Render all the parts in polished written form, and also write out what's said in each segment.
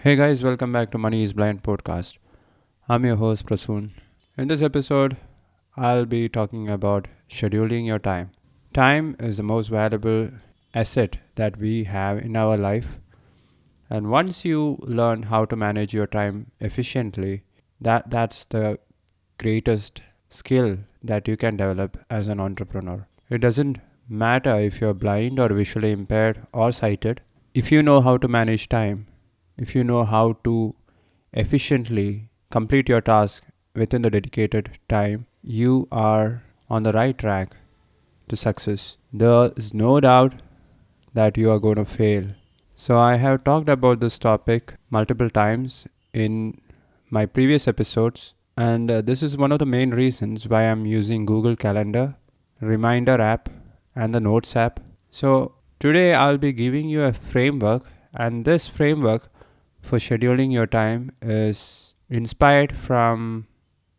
Hey guys, welcome back to Money is Blind podcast. I'm your host Prasoon. In this episode, I'll be talking about scheduling your time. Time is the most valuable asset that we have in our life, and once you learn how to manage your time efficiently, that's the greatest skill that you can develop as an entrepreneur. It doesn't matter if you're blind or visually impaired or sighted. If you know how to manage time, if you know how to efficiently complete your task within the dedicated time, you are on the right track to success. There is no doubt that you are going to fail. So, I have talked about this topic multiple times in my previous episodes, and this is one of the main reasons why I'm using Google Calendar, Reminder app, and the Notes app. So, today I'll be giving you a framework, and this framework for scheduling your time is inspired from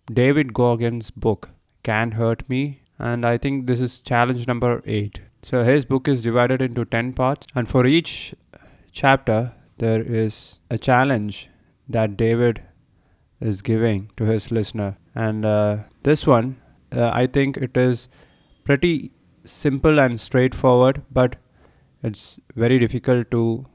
David Goggins' book, Can't Hurt Me, and I think this is challenge number 8. So his book is divided into 10 parts, and for each chapter, there is a challenge that David is giving to his listener. And this one, I think it is pretty simple and straightforward, but it's very difficult to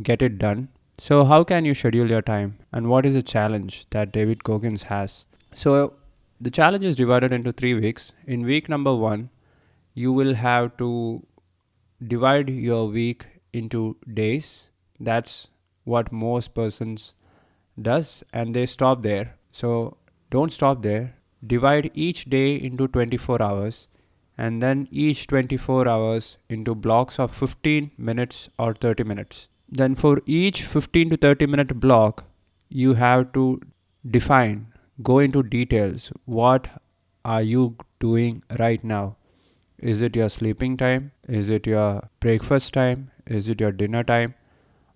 get it done. So, how can you schedule your time, and what is the challenge that David Goggins has? So, the challenge is divided into 3 weeks. In week number 1, you will have to divide your week into days. That's what most persons does, and they stop there. So, don't stop there. Divide each day into 24 hours, and then each 24 hours into blocks of 15 minutes or 30 minutes. Then for each 15 to 30 minute block, you have to define, go into details. What are you doing right now? Is it your sleeping time? Is it your breakfast time? Is it your dinner time?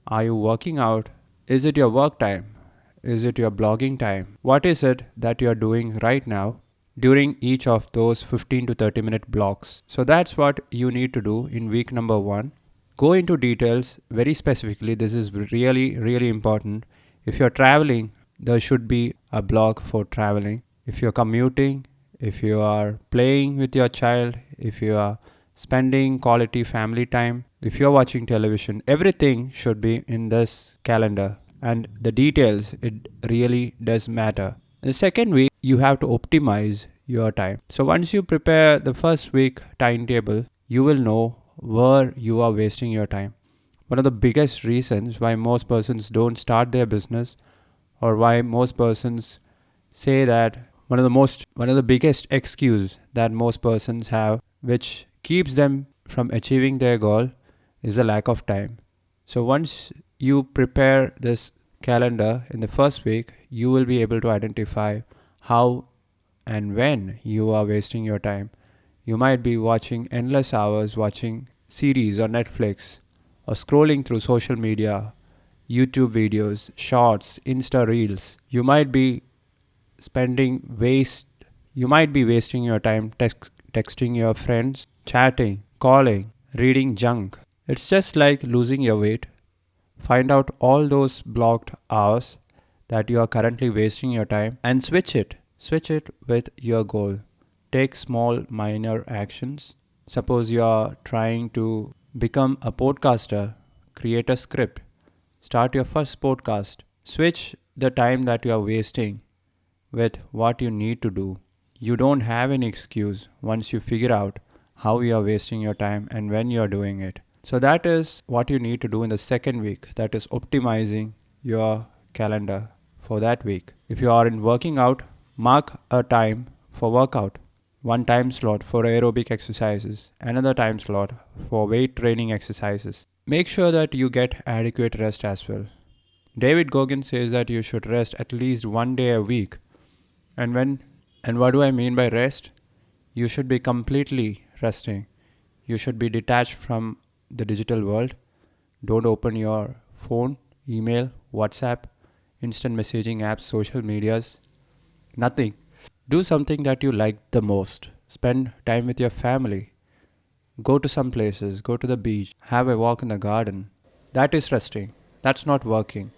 Are you working out? Is it your work time? Is it your blogging time? What is it that you're doing right now during each of those 15 to 30 minute blocks? So that's what you need to do in week number 1. Go into details very specifically. This is really important. If you're traveling, there should be a block for traveling. If you're commuting, if you are playing with your child, if you are spending quality family time, if you're watching television, everything should be in this calendar. And the details, it really does matter. The second week, you have to optimize your time. So once you prepare the first week timetable, you will know where you are wasting your time. One of the biggest reasons why most persons don't start their business, or why most persons say that one of the biggest excuse that most persons have, which keeps them from achieving their goal, is the lack of time. So once you prepare this calendar in the first week, you will be able to identify how and when you are wasting your time. You might be watching endless hours watching series on Netflix, or scrolling through social media, YouTube videos, shorts, Insta reels. Spending waste you might be wasting your time texting your friends, chatting, calling, reading junk. It's just like losing your weight. Find out all those blocked hours that you are currently wasting your time and switch it. Switch it with your goal. Take small, minor actions. Suppose you are trying to become a podcaster, create a script, start your first podcast. Switch the time that you are wasting with what you need to do. You don't have any excuse once you figure out how you are wasting your time and when you are doing it. So that is what you need to do in the second week. That is optimizing your calendar for that week. If you are in working out, mark a time for workout. One time slot for aerobic exercises, another time slot for weight training exercises. Make sure that you get adequate rest as well. David Goggins says that you should rest at least 1 day a week. And what do I mean by rest? You should be completely resting. You should be detached from the digital world. Don't open your phone, email, WhatsApp, instant messaging apps, social medias, nothing. Do something that you like the most. Spend time with your family. Go to some places, go to the beach, have a walk in the garden. That is resting. That's not working.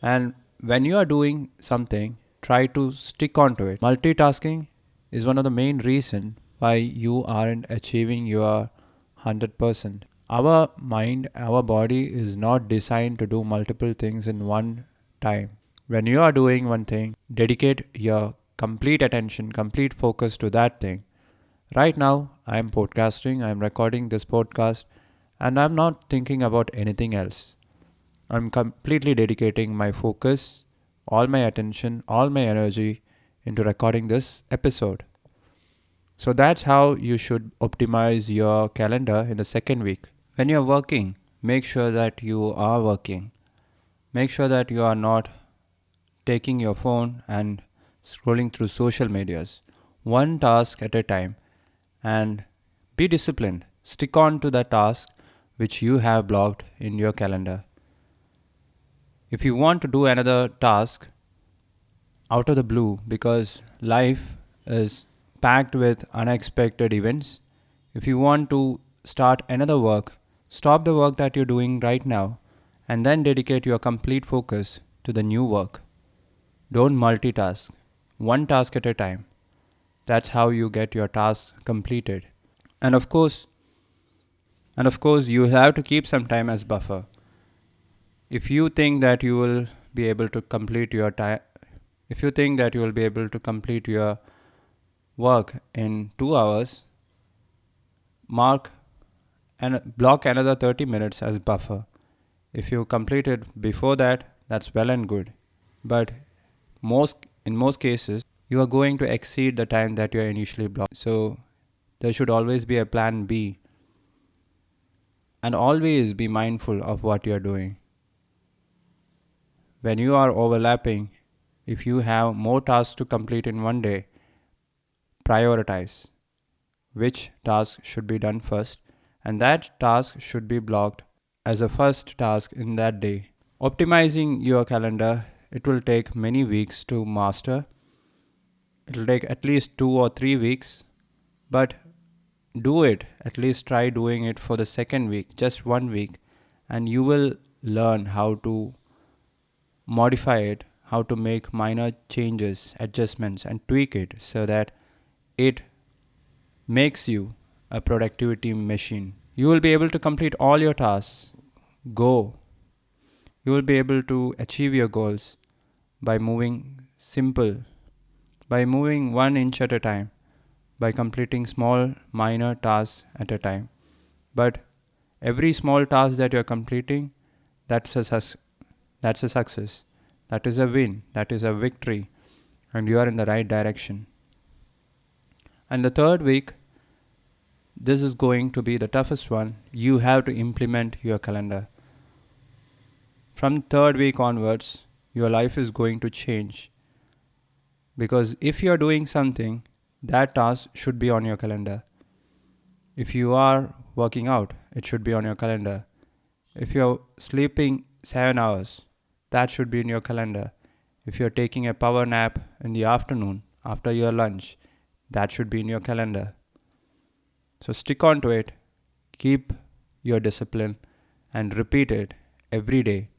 And when you are doing something, try to stick on to it. Multitasking is one of the main reasons why you aren't achieving your 100%. Our mind, our body is not designed to do multiple things in one time. When you are doing one thing, dedicate your complete attention, complete focus to that thing. Right now, I am podcasting, I am recording this podcast, and I'm not thinking about anything else. I'm completely dedicating my focus, all my attention, all my energy into recording this episode. So that's how you should optimize your calendar in the second week. When you're working, make sure that you are working. Make sure that you are not taking your phone and scrolling through social medias. One task at a time, and be disciplined. Stick on to the task which you have blocked in your calendar. If you want to do another task out of the blue, because life is packed with unexpected events, if you want to start another work, stop the work that you're doing right now and then dedicate your complete focus to the new work. Don't multitask, one task at a time. That's how you get your tasks completed. And of course, you have to keep some time as buffer. If you think that you will be able to complete your time, if you think that you will be able to complete your work in 2 hours, mark and block another 30 minutes as buffer. If you complete it before that, that's well and good. But in most cases, you are going to exceed the time that you are initially blocked. So there should always be a plan B, and always be mindful of what you are doing. When you are overlapping, if you have more tasks to complete in one day, prioritize which task should be done first, and that task should be blocked as a first task in that day. Optimizing your calendar, it will take many weeks to master. It will take at least 2 or 3 weeks, but do it. At least try doing it for the second week, just 1 week, and you will learn how to modify it, how to make minor changes, adjustments, and tweak it so that it makes you a productivity machine. You will be able to complete all your tasks. Go. You will be able to achieve your goals by by moving 1 inch at a time, by completing small, minor tasks at a time. But every small task that you're completing, that's that's a success. That is a win. That is a victory. And you are in the right direction. And the third week, this is going to be the toughest one. You have to implement your calendar. From third week onwards, your life is going to change. Because if you are doing something, that task should be on your calendar. If you are working out, it should be on your calendar. If you're sleeping 7 hours, that should be in your calendar. If you're taking a power nap in the afternoon after your lunch, that should be in your calendar. So stick on to it, keep your discipline, and repeat it every day.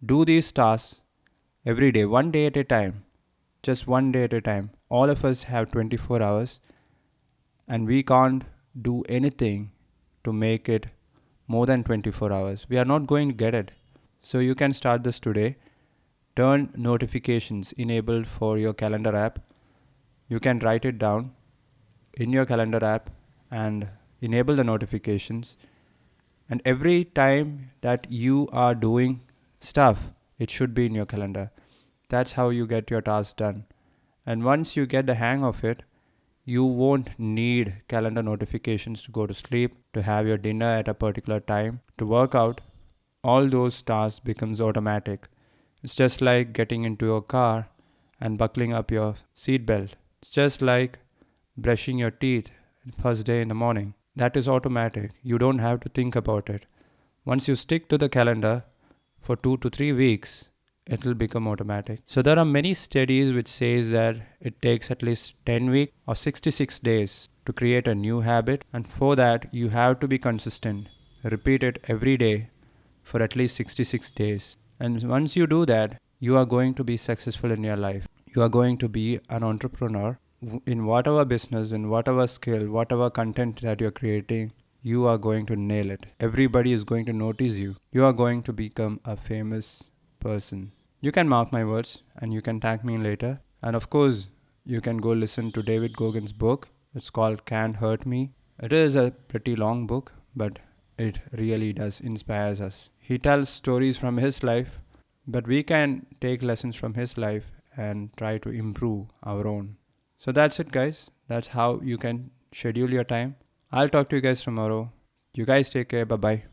Do these tasks every day, one day at a time, just one day at a time. All of us have 24 hours, and we can't do anything to make it more than 24 hours. We are not going to get it. So you can start this today. Turn notifications enabled for your calendar app. You can write it down in your calendar app and enable the notifications. And every time that you are doing stuff, it should be in your calendar. That's how you get your tasks done. And once you get the hang of it, you won't need calendar notifications to go to sleep, to have your dinner at a particular time, to work out. All those tasks becomes automatic. It's just like getting into your car and buckling up your seat belt. It's just like brushing your teeth first day in the morning. That is automatic. You don't have to think about it. Once you stick to the calendar for 2 to 3 weeks, it will become automatic. So there are many studies which says that it takes at least 10 weeks or 66 days to create a new habit, and for that you have to be consistent. Repeat it every day for at least 66 days. And once you do that, you are going to be successful in your life. You are going to be an entrepreneur in whatever business, in whatever skill, whatever content that you're creating. You are going to nail it. Everybody is going to notice you. You are going to become a famous person. You can mark my words and you can thank me later. And of course, you can go listen to David Goggins' book. It's called Can't Hurt Me. It is a pretty long book, but it really does inspire us. He tells stories from his life, but we can take lessons from his life and try to improve our own. So that's it, guys. That's how you can schedule your time. I'll talk to you guys tomorrow. You guys take care. Bye bye.